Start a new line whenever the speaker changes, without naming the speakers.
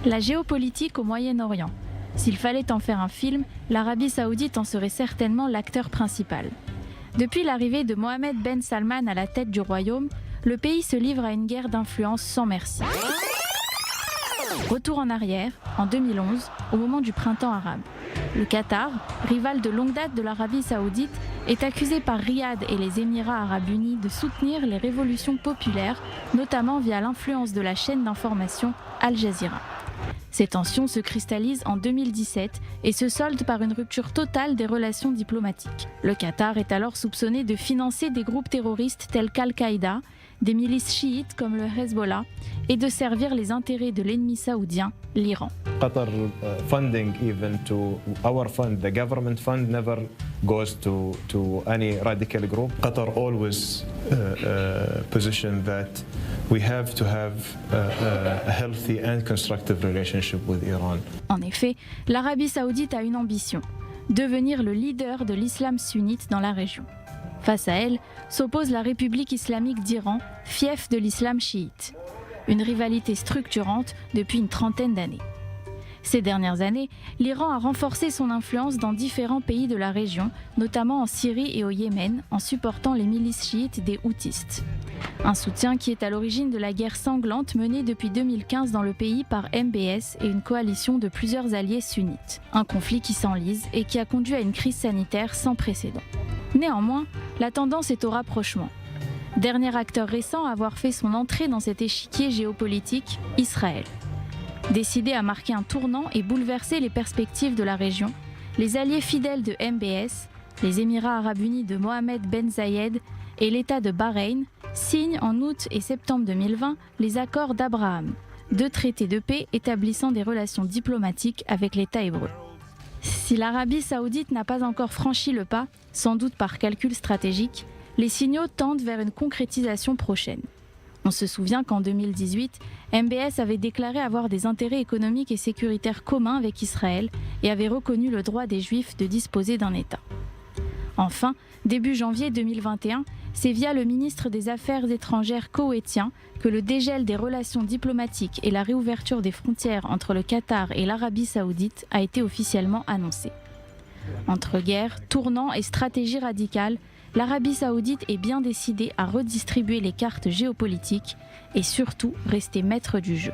La géopolitique au Moyen-Orient. S'il fallait en faire un film, l'Arabie Saoudite en serait certainement l'acteur principal. Depuis l'arrivée de Mohammed Ben Salman à la tête du royaume, le pays se livre à une guerre d'influence sans merci. Retour en arrière, en 2011, au moment du printemps arabe. Le Qatar, rival de longue date de l'Arabie Saoudite, est accusé par Riyad et les Émirats arabes unis de soutenir les révolutions populaires, notamment via l'influence de la chaîne d'information Al Jazeera. Ces tensions se cristallisent en 2017 et se soldent par une rupture totale des relations diplomatiques. Le Qatar est alors soupçonné de financer des groupes terroristes tels qu'Al-Qaïda, des milices chiites comme le Hezbollah et de servir les intérêts de l'ennemi saoudien, l'Iran.
Qatar funding even to our fund, the government fund never goes to any radical group. Qatar always position that we have to have a healthy and constructive relationship with Iran.
En effet, l'Arabie Saoudite a une ambition, devenir le leader de l'islam sunnite dans la région. Face à elle s'oppose la République islamique d'Iran, fief de l'islam chiite. Une rivalité structurante depuis une trentaine d'années. Ces dernières années, l'Iran a renforcé son influence dans différents pays de la région, notamment en Syrie et au Yémen, en supportant les milices chiites des Houthis. Un soutien qui est à l'origine de la guerre sanglante menée depuis 2015 dans le pays par MBS et une coalition de plusieurs alliés sunnites. Un conflit qui s'enlise et qui a conduit à une crise sanitaire sans précédent. Néanmoins, la tendance est au rapprochement. Dernier acteur récent à avoir fait son entrée dans cet échiquier géopolitique, Israël. Décidé à marquer un tournant et bouleverser les perspectives de la région, les alliés fidèles de MBS, les Émirats arabes unis de Mohammed Ben Zayed et l'État de Bahreïn, signent en août et septembre 2020 les accords d'Abraham, 2 traités de paix établissant des relations diplomatiques avec l'État hébreu. Si l'Arabie Saoudite n'a pas encore franchi le pas, sans doute par calcul stratégique, les signaux tendent vers une concrétisation prochaine. On se souvient qu'en 2018, MBS avait déclaré avoir des intérêts économiques et sécuritaires communs avec Israël et avait reconnu le droit des Juifs de disposer d'un État. Enfin, début janvier 2021, c'est via le ministre des Affaires étrangères koweïtien que le dégel des relations diplomatiques et la réouverture des frontières entre le Qatar et l'Arabie Saoudite a été officiellement annoncé. Entre guerre, tournant et stratégie radicale, l'Arabie Saoudite est bien décidée à redistribuer les cartes géopolitiques et surtout rester maître du jeu.